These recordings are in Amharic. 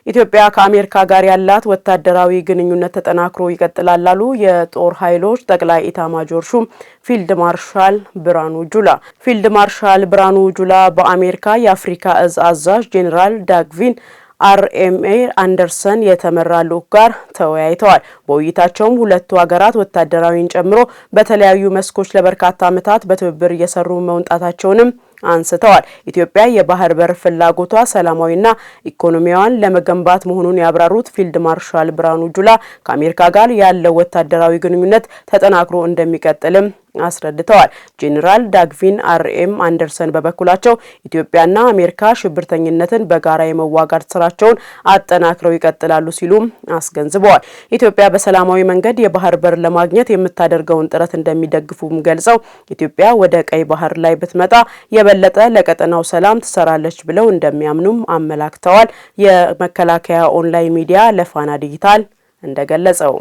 ኢትዮጵያ ከአሜሪካ ጋር ያላት ወታደራዊ ግንኙነት ተጠናክሮ ይቀጥላል አሉ የጦር ኃይሎች ጠቅላይ ኢታማጆር ሹም ፊልድ ማርሻል ብርሃኑ ጁላ። ፊልድ ማርሻል ብርሃኑ ጁላ በአሜሪካ የአፍሪካ እዝ አዛዥ ጄኔራል ዳግቪን አርኤምኤ አንደርሰን የተመራ ልዑክ ጋር ተወያይተዋል። በውይይታቸውም ሁለቱ ሀገራት ወታደራዊን ጨምሮ በተለያዩ መስኮች ለበርካታ ዓመታት በትብብር እየሰሩ መውጣታቸውንም አንስተዋል። ኢትዮጵያ የባህር በር ፍላጎቷ ሰላማዊና ኢኮኖሚያዋን ለመገንባት መሆኑን ያብራሩት ፊልድ ማርሻል ብርሃኑ ጁላ ከአሜሪካ ጋር ያለው ወታደራዊ ግንኙነት ተጠናክሮ እንደሚቀጥልም አስረድተዋል። ጄኔራል ዳግቪን አርኤም አንደርሰን በበኩላቸው ኢትዮጵያና አሜሪካ ሽብርተኝነትን በጋራ የመዋጋት ስራቸውን አጠናክረው ይቀጥላሉ ሲሉም አስገንዝበዋል። ኢትዮጵያ በሰላማዊ መንገድ የባህር በር ለማግኘት የምታደርገውን ጥረት እንደሚደግፉም ገልጸው ኢትዮጵያ ወደ ቀይ ባህር ላይ ብትመጣ የበለጠ ለቀጠናው ሰላም ትሰራለች ብለው እንደሚያምኑም አመላክተዋል። የመከላከያ ኦንላይን ሚዲያ ለፋና ዲጂታል እንደገለጸው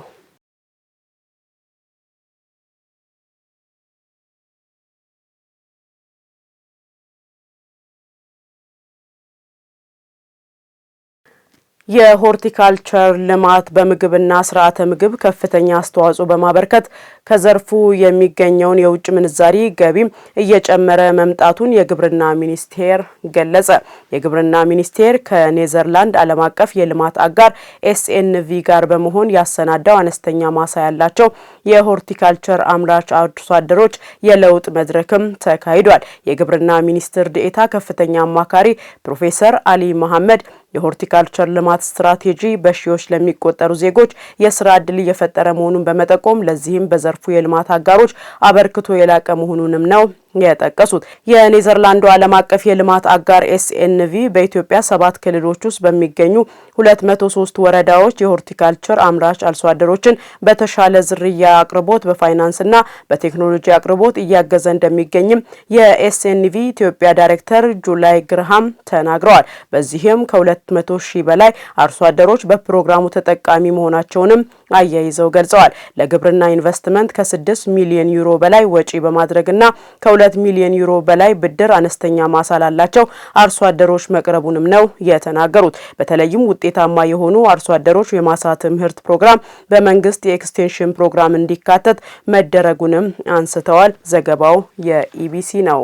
የሆርቲካልቸር ልማት በምግብና ስርዓተ ምግብ ከፍተኛ አስተዋጽኦ በማበርከት ከዘርፉ የሚገኘውን የውጭ ምንዛሪ ገቢም እየጨመረ መምጣቱን የግብርና ሚኒስቴር ገለጸ። የግብርና ሚኒስቴር ከኔዘርላንድ ዓለም አቀፍ የልማት አጋር ኤስኤንቪ ጋር በመሆን ያሰናዳው አነስተኛ ማሳ ያላቸው የሆርቲካልቸር አምራች አርሶ አደሮች የለውጥ መድረክም ተካሂዷል። የግብርና ሚኒስትር ዴኤታ ከፍተኛ አማካሪ ፕሮፌሰር አሊ መሐመድ የሆርቲካልቸር ልማት ስትራቴጂ በሺዎች ለሚቆጠሩ ዜጎች የስራ ዕድል እየፈጠረ መሆኑን በመጠቆም ለዚህም በዘርፉ የልማት አጋሮች አበርክቶ የላቀ መሆኑንም ነው የጠቀሱት። የኔዘርላንዱ ዓለም አቀፍ የልማት አጋር ኤስኤንቪ በኢትዮጵያ 7 ክልሎች ውስጥ በሚገኙ 203 ወረዳዎች የሆርቲካልቸር አምራች አርሶ አደሮችን በተሻለ ዝርያ አቅርቦት በፋይናንስና በቴክኖሎጂ አቅርቦት እያገዘ እንደሚገኝም የኤስኤንቪ ኢትዮጵያ ዳይሬክተር ጁላይ ግርሃም ተናግረዋል። በዚህም ከ200 ሺህ በላይ አርሶ አደሮች በፕሮግራሙ ተጠቃሚ መሆናቸውንም አያይዘው ገልጸዋል። ለግብርና ኢንቨስትመንት ከ6 ሚሊዮን ዩሮ በላይ ወጪ በማድረግና ከ2 ሚሊዮን ዩሮ በላይ ብድር አነስተኛ ማሳ ላላቸው አርሶ አደሮች መቅረቡንም ነው የተናገሩት። በተለይም ውጤታማ የሆኑ አርሶ አደሮች የማሳ ትምህርት ፕሮግራም በመንግስት የኤክስቴንሽን ፕሮግራም እንዲካተት መደረጉንም አንስተዋል። ዘገባው የኢቢሲ ነው።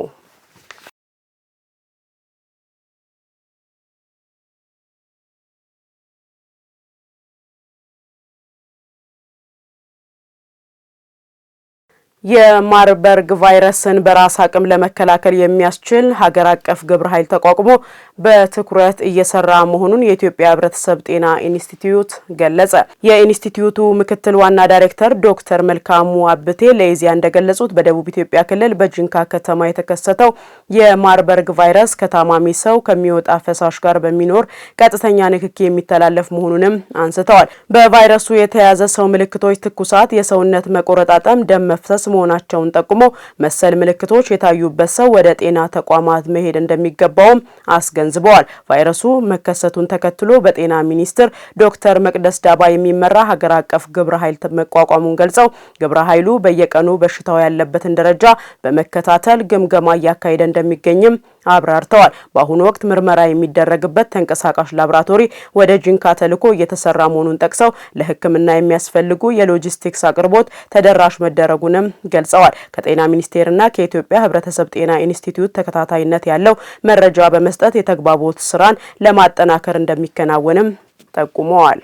የማርበርግ ቫይረስን በራስ አቅም ለመከላከል የሚያስችል ሀገር አቀፍ ግብረ ኃይል ተቋቁሞ በትኩረት እየሰራ መሆኑን የኢትዮጵያ ሕብረተሰብ ጤና ኢንስቲትዩት ገለጸ። የኢንስቲትዩቱ ምክትል ዋና ዳይሬክተር ዶክተር መልካሙ አብቴ ለኢዜአ እንደገለጹት በደቡብ ኢትዮጵያ ክልል በጂንካ ከተማ የተከሰተው የማርበርግ ቫይረስ ከታማሚ ሰው ከሚወጣ ፈሳሽ ጋር በሚኖር ቀጥተኛ ንክኪ የሚተላለፍ መሆኑንም አንስተዋል። በቫይረሱ የተያዘ ሰው ምልክቶች ትኩሳት፣ የሰውነት መቆረጣጠም፣ ደም መፍሰስ መሆናቸውን ጠቁሞ መሰል ምልክቶች የታዩበት ሰው ወደ ጤና ተቋማት መሄድ እንደሚገባውም አስገንዝበዋል። ቫይረሱ መከሰቱን ተከትሎ በጤና ሚኒስቴር ዶክተር መቅደስ ዳባ የሚመራ ሀገር አቀፍ ግብረ ኃይል መቋቋሙን ገልጸው ግብረ ኃይሉ በየቀኑ በሽታው ያለበትን ደረጃ በመከታተል ግምገማ እያካሄደ እንደሚገኝም አብራርተዋል። በአሁኑ ወቅት ምርመራ የሚደረግበት ተንቀሳቃሽ ላቦራቶሪ ወደ ጂንካ ተልኮ እየተሰራ መሆኑን ጠቅሰው ለሕክምና የሚያስፈልጉ የሎጂስቲክስ አቅርቦት ተደራሽ መደረጉንም ገልጸዋል። ከጤና ሚኒስቴርና ከኢትዮጵያ ሕብረተሰብ ጤና ኢንስቲትዩት ተከታታይነት ያለው መረጃ በመስጠት የተግባቦት ስራን ለማጠናከር እንደሚከናወንም ጠቁመዋል።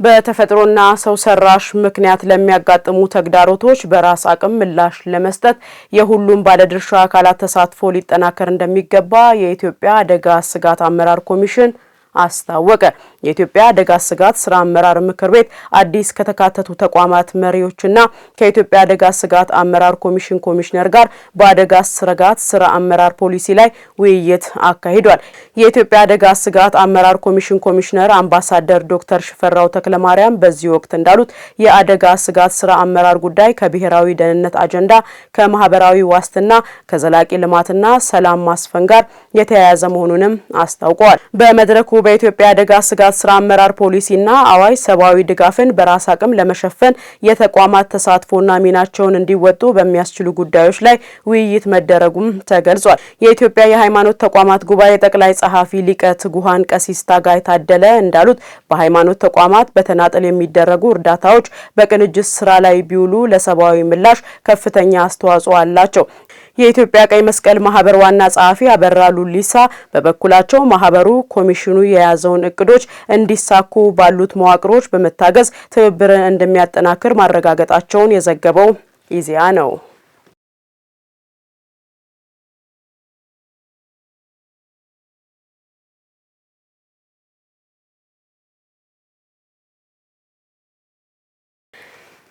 በተፈጥሮና ሰው ሰራሽ ምክንያት ለሚያጋጥሙ ተግዳሮቶች በራስ አቅም ምላሽ ለመስጠት የሁሉም ባለድርሻ አካላት ተሳትፎ ሊጠናከር እንደሚገባ የኢትዮጵያ አደጋ ስጋት አመራር ኮሚሽን አስታወቀ። የኢትዮጵያ አደጋ ስጋት ስራ አመራር ምክር ቤት አዲስ ከተካተቱ ተቋማት መሪዎችና ከኢትዮጵያ አደጋ ስጋት አመራር ኮሚሽን ኮሚሽነር ጋር በአደጋ ስጋት ስራ አመራር ፖሊሲ ላይ ውይይት አካሂዷል። የኢትዮጵያ አደጋ ስጋት አመራር ኮሚሽን ኮሚሽነር አምባሳደር ዶክተር ሽፈራው ተክለማርያም በዚህ ወቅት እንዳሉት የአደጋ ስጋት ስራ አመራር ጉዳይ ከብሔራዊ ደህንነት አጀንዳ፣ ከማህበራዊ ዋስትና፣ ከዘላቂ ልማትና ሰላም ማስፈን ጋር የተያያዘ መሆኑንም አስታውቀዋል። በመድረኩ በኢትዮጵያ አደጋ ስጋት ስራ አመራር ፖሊሲና አዋጅ ሰብአዊ ድጋፍን በራስ አቅም ለመሸፈን የተቋማት ተሳትፎና ሚናቸውን እንዲወጡ በሚያስችሉ ጉዳዮች ላይ ውይይት መደረጉም ተገልጿል። የኢትዮጵያ የሃይማኖት ተቋማት ጉባኤ ጠቅላይ ጸሐፊ ሊቀ ትጉሃን ቀሲስ ታጋይ ታደለ እንዳሉት በሃይማኖት ተቋማት በተናጠል የሚደረጉ እርዳታዎች በቅንጅት ስራ ላይ ቢውሉ ለሰብአዊ ምላሽ ከፍተኛ አስተዋጽኦ አላቸው። የኢትዮጵያ ቀይ መስቀል ማህበር ዋና ጸሐፊ አበራ ሉሊሳ በበኩላቸው ማህበሩ ኮሚሽኑ የያዘውን እቅዶች እንዲሳኩ ባሉት መዋቅሮች በመታገዝ ትብብርን እንደሚያጠናክር ማረጋገጣቸውን የዘገበው ኢዜአ ነው።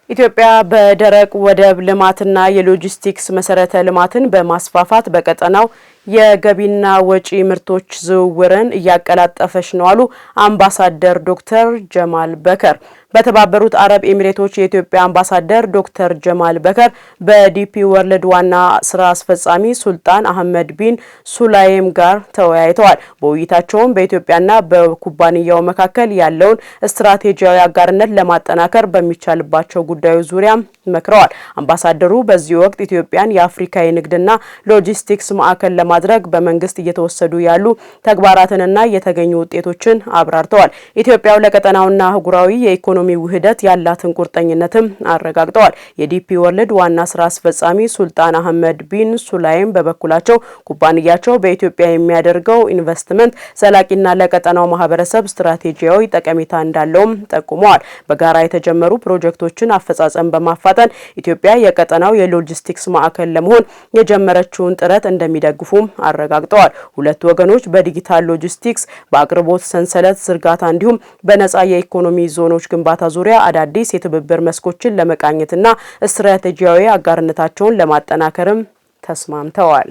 ኢትዮጵያ በደረቅ ወደብ ልማትና የሎጂስቲክስ መሰረተ ልማትን በማስፋፋት በቀጠናው የገቢና ወጪ ምርቶች ዝውውርን እያቀላጠፈች ነው አሉ አምባሳደር ዶክተር ጀማል በከር። በተባበሩት አረብ ኤሚሬቶች የኢትዮጵያ አምባሳደር ዶክተር ጀማል በከር በዲፒ ወርልድ ዋና ስራ አስፈጻሚ ሱልጣን አህመድ ቢን ሱላይም ጋር ተወያይተዋል። በውይይታቸውም በኢትዮጵያና በኩባንያው መካከል ያለውን ስትራቴጂያዊ አጋርነት ለማጠናከር በሚቻልባቸው ጉዳዮች ዙሪያ መክረዋል። አምባሳደሩ በዚህ ወቅት ኢትዮጵያን የአፍሪካ የንግድና ሎጂስቲክስ ማዕከል ለማድረግ በመንግስት እየተወሰዱ ያሉ ተግባራትንና የተገኙ ውጤቶችን አብራርተዋል። ኢትዮጵያው ለቀጠናውና አህጉራዊ የኢኮኖሚ ውህደት ያላትን ቁርጠኝነትም አረጋግጠዋል። የዲፒ ወርልድ ዋና ስራ አስፈጻሚ ሱልጣን አህመድ ቢን ሱላይም በበኩላቸው ኩባንያቸው በኢትዮጵያ የሚያደርገው ኢንቨስትመንት ዘላቂና ለቀጠናው ማህበረሰብ ስትራቴጂያዊ ጠቀሜታ እንዳለውም ጠቁመዋል። በጋራ የተጀመሩ ፕሮጀክቶችን አፈጻጸም በማፋጠን ኢትዮጵያ የቀጠናው የሎጂስቲክስ ማዕከል ለመሆን የጀመረችውን ጥረት እንደሚደግፉም አረጋግጠዋል። ሁለቱ ወገኖች በዲጂታል ሎጂስቲክስ፣ በአቅርቦት ሰንሰለት ዝርጋታ እንዲሁም በነጻ የኢኮኖሚ ዞኖች ግንባታ ዙሪያ አዳዲስ የትብብር መስኮችን ለመቃኘትና ስትራቴጂያዊ አጋርነታቸውን ለማጠናከርም ተስማምተዋል።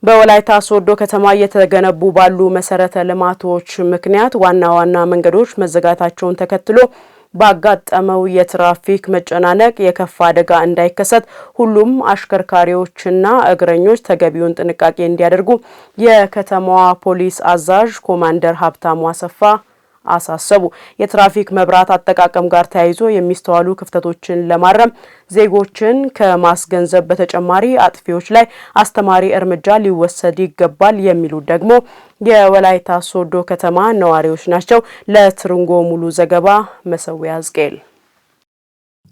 በወላይታ ሶዶ ከተማ እየተገነቡ ባሉ መሰረተ ልማቶች ምክንያት ዋና ዋና መንገዶች መዘጋታቸውን ተከትሎ ባጋጠመው የትራፊክ መጨናነቅ የከፋ አደጋ እንዳይከሰት ሁሉም አሽከርካሪዎችና እግረኞች ተገቢውን ጥንቃቄ እንዲያደርጉ የከተማዋ ፖሊስ አዛዥ ኮማንደር ሀብታሙ አሰፋ አሳሰቡ። የትራፊክ መብራት አጠቃቀም ጋር ተያይዞ የሚስተዋሉ ክፍተቶችን ለማረም ዜጎችን ከማስገንዘብ በተጨማሪ አጥፊዎች ላይ አስተማሪ እርምጃ ሊወሰድ ይገባል የሚሉት ደግሞ የወላይታ ሶዶ ከተማ ነዋሪዎች ናቸው። ለትርንጎ ሙሉ ዘገባ መሰዊያ ዝቄል።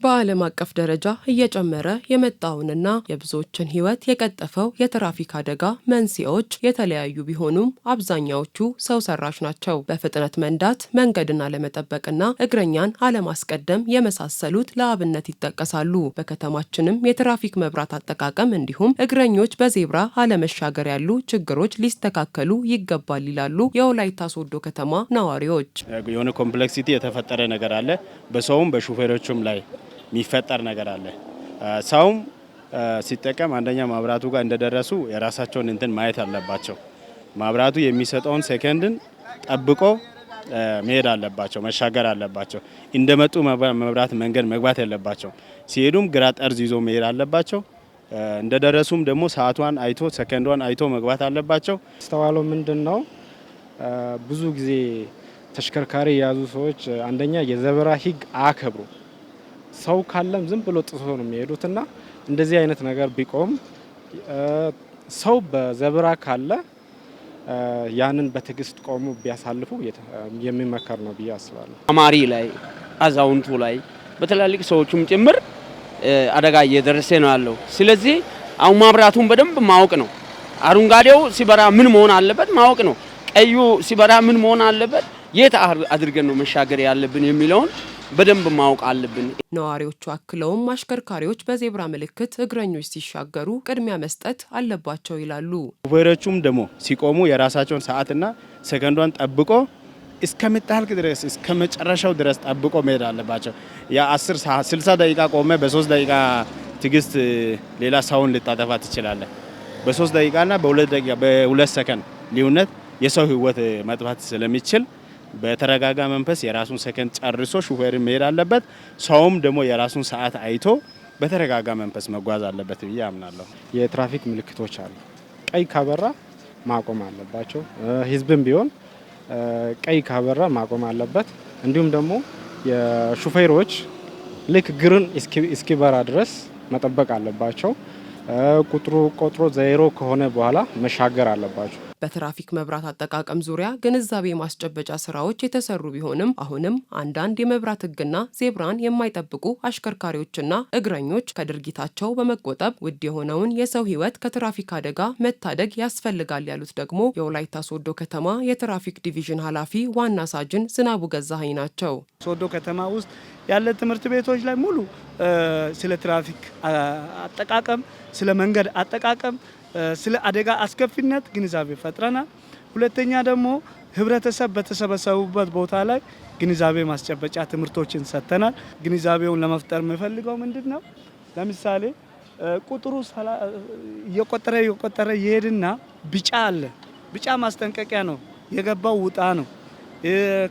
በዓለም አቀፍ ደረጃ እየጨመረ የመጣውንና የብዙዎችን ሕይወት የቀጠፈው የትራፊክ አደጋ መንስኤዎች የተለያዩ ቢሆኑም አብዛኛዎቹ ሰው ሰራሽ ናቸው። በፍጥነት መንዳት፣ መንገድን አለመጠበቅና እግረኛን አለማስቀደም የመሳሰሉት ለአብነት ይጠቀሳሉ። በከተማችንም የትራፊክ መብራት አጠቃቀም እንዲሁም እግረኞች በዜብራ አለመሻገር ያሉ ችግሮች ሊስተካከሉ ይገባል ይላሉ የወላይታ ሶዶ ከተማ ነዋሪዎች። የሆነ ኮምፕሌክሲቲ የተፈጠረ ነገር አለ። በሰውም በሹፌሮቹም ላይ የሚፈጠር ነገር አለ። ሰውም ሲጠቀም አንደኛ ማብራቱ ጋር እንደደረሱ የራሳቸውን እንትን ማየት አለባቸው። ማብራቱ የሚሰጠውን ሴከንድን ጠብቆ መሄድ አለባቸው፣ መሻገር አለባቸው። እንደመጡ መብራት መንገድ መግባት የለባቸው። ሲሄዱም ግራ ጠርዝ ይዞ መሄድ አለባቸው። እንደደረሱም ደግሞ ሰዓቷን አይቶ ሰከንዷን አይቶ መግባት አለባቸው። አስተዋለው ምንድነው? ብዙ ጊዜ ተሽከርካሪ የያዙ ሰዎች አንደኛ የዘበራ ሕግ አያከብሩ። ሰው ካለም ዝም ብሎ ጥሶ ነው የሚሄዱትና እንደዚህ አይነት ነገር ቢቆም፣ ሰው በዘብራ ካለ ያንን በትዕግስት ቆሙ ቢያሳልፉ የሚመከር ነው ብዬ አስባለሁ። አማሪ ላይ፣ አዛውንቱ ላይ፣ በትላልቅ ሰዎችም ጭምር አደጋ እየደረሰ ነው ያለው። ስለዚህ አሁን ማብራቱን በደንብ ማወቅ ነው። አረንጓዴው ሲበራ ምን መሆን አለበት ማወቅ ነው። ቀዩ ሲበራ ምን መሆን አለበት፣ የት አድርገን ነው መሻገር ያለብን የሚለውን በደንብ ማወቅ አለብን። ነዋሪዎቹ አክለውም አሽከርካሪዎች በዜብራ ምልክት እግረኞች ሲሻገሩ ቅድሚያ መስጠት አለባቸው ይላሉ። ሹፌሮቹም ደግሞ ሲቆሙ የራሳቸውን ሰዓትና ሰከንዷን ጠብቆ እስከምታልቅ ድረስ እስከ መጨረሻው ድረስ ጠብቆ መሄድ አለባቸው። ያ10 ሰዓት 60 ደቂቃ ቆመ በ3 ደቂቃ ትግስት ሌላ ሰውን ልታጠፋ ትችላለህ። በ3 ደቂቃና በ2 ደቂቃ በ2 ሰከንድ ልዩነት የሰው ህይወት መጥፋት ስለሚችል በተረጋጋ መንፈስ የራሱን ሰከንድ ጨርሶ ሹፌር መሄድ አለበት። ሰውም ደግሞ የራሱን ሰዓት አይቶ በተረጋጋ መንፈስ መጓዝ አለበት ብዬ አምናለሁ። የትራፊክ ምልክቶች አሉ። ቀይ ካበራ ማቆም አለባቸው። ህዝብም ቢሆን ቀይ ካበራ ማቆም አለበት። እንዲሁም ደግሞ የሹፌሮች ልክ ግርን እስኪበራ ድረስ መጠበቅ አለባቸው። ቁጥሩ ቆጥሮ 0 ከሆነ በኋላ መሻገር አለባቸው። በትራፊክ መብራት አጠቃቀም ዙሪያ ግንዛቤ ማስጨበጫ ስራዎች የተሰሩ ቢሆንም አሁንም አንዳንድ የመብራት ህግና ዜብራን የማይጠብቁ አሽከርካሪዎችና እግረኞች ከድርጊታቸው በመቆጠብ ውድ የሆነውን የሰው ህይወት ከትራፊክ አደጋ መታደግ ያስፈልጋል ያሉት ደግሞ የወላይታ ሶዶ ከተማ የትራፊክ ዲቪዥን ኃላፊ ዋና ሳጅን ዝናቡ ገዛኸኝ ናቸው። ሶዶ ከተማ ውስጥ ያለ ትምህርት ቤቶች ላይ ሙሉ ስለ ትራፊክ አጠቃቀም፣ ስለ መንገድ አጠቃቀም፣ ስለ አደጋ አስከፊነት ግንዛቤ ፈጥረናል። ሁለተኛ ደግሞ ህብረተሰብ በተሰበሰቡበት ቦታ ላይ ግንዛቤ ማስጨበጫ ትምህርቶችን ሰጥተናል። ግንዛቤውን ለመፍጠር የምፈልገው ምንድነው? ለምሳሌ ቁጥሩ እየቆጠረ ይሄድና ቢጫ አለ። ቢጫ ማስጠንቀቂያ ነው፣ የገባው ውጣ ነው።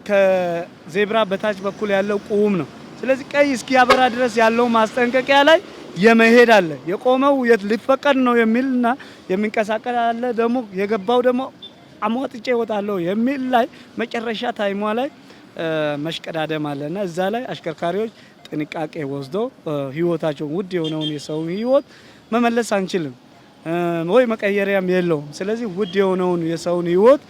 ከዜብራ በታች በኩል ያለው ቁም ነው። ስለዚህ ቀይ እስኪያበራ ድረስ ያለው ማስጠንቀቂያ ላይ የመሄድ አለ። የቆመው ሊፈቀድ ነው የሚልና የሚንቀሳቀስ አለ። ደግሞ የገባው ደግሞ አሟጥጬ እወጣለሁ የሚል ላይ መጨረሻ ታይሟ ላይ መሽቀዳደም አለና እዛ ላይ አሽከርካሪዎች ጥንቃቄ ወስዶ ህይወታቸውን ውድ የሆነውን የሰው ህይወት መመለስ አንችልም ወይ መቀየሪያም የለውም። ስለዚህ ውድ የሆነውን የሰውን ህይወት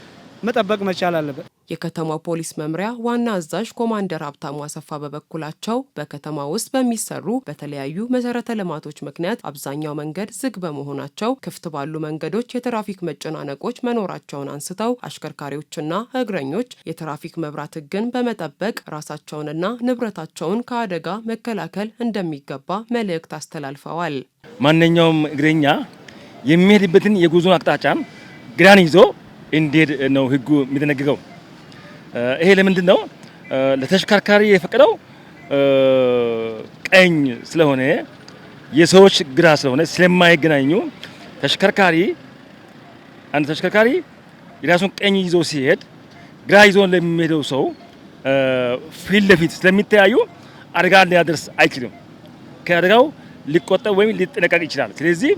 መጠበቅ መቻል አለበት። የከተማው ፖሊስ መምሪያ ዋና አዛዥ ኮማንደር ሀብታሙ አሰፋ በበኩላቸው በከተማ ውስጥ በሚሰሩ በተለያዩ መሰረተ ልማቶች ምክንያት አብዛኛው መንገድ ዝግ በመሆናቸው ክፍት ባሉ መንገዶች የትራፊክ መጨናነቆች መኖራቸውን አንስተው አሽከርካሪዎችና እግረኞች የትራፊክ መብራት ህግን በመጠበቅ ራሳቸውንና ንብረታቸውን ከአደጋ መከላከል እንደሚገባ መልእክት አስተላልፈዋል። ማንኛውም እግረኛ የሚሄድበትን የጉዞ አቅጣጫ ግራን ይዞ እንዲሄድ ነው ህጉ የሚደነግገው። ይሄ ለምንድን ነው? ለተሽከርካሪ የፈቀደው ቀኝ ስለሆነ የሰዎች ግራ ስለሆነ ስለማይገናኙ አንድ ተሽከርካሪ የራሱን ቀኝ ይዞ ሲሄድ ግራ ይዞ ለሚሄደው ሰው ፊት ለፊት ስለሚተያዩ አደጋ ሊያደርስ አይችልም። ከአደጋው ሊቆጠብ ወይም ሊጠነቀቅ ይችላል። ስለዚህ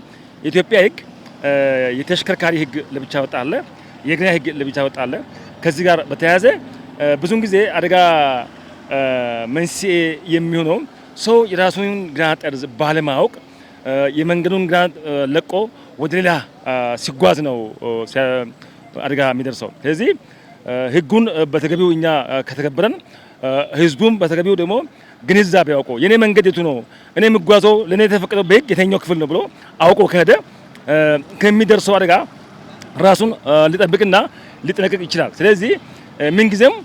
የኢትዮጵያ ህግ የተሽከርካሪ ህግ ለብቻ ወጣለ፣ የእግረኛ ህግ ለብቻ ወጣለ። ከዚህ ጋር በተያያዘ ብዙውን ጊዜ አደጋ መንስኤ የሚሆነው ሰው የራሱን ግራ ጠርዝ ባለማወቅ የመንገዱን ግራ ለቆ ወደ ሌላ ሲጓዝ ነው አደጋ የሚደርሰው። ስለዚህ ህጉን በተገቢው እኛ ከተገበረን ህዝቡም በተገቢው ደግሞ ግንዛቤ አውቆ የኔ መንገድ የቱ ነው፣ እኔ የምጓዘው ለኔ የተፈቀደው በህግ የተኛው ክፍል ነው ብሎ አውቆ ከሄደ ከሚደርሰው አደጋ ራሱን ሊጠብቅና ሊጠነቀቅ ይችላል። ስለዚህ ምንጊዜም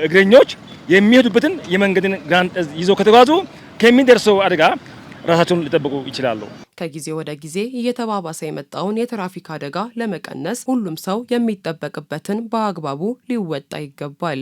እግረኞች የሚሄዱበትን የመንገድን ግራን ጠርዝ ይዘው ከተጓዙ ከሚደርሰው አደጋ ራሳቸውን ሊጠብቁ ይችላሉ። ከጊዜ ወደ ጊዜ እየተባባሰ የመጣውን የትራፊክ አደጋ ለመቀነስ ሁሉም ሰው የሚጠበቅበትን በአግባቡ ሊወጣ ይገባል።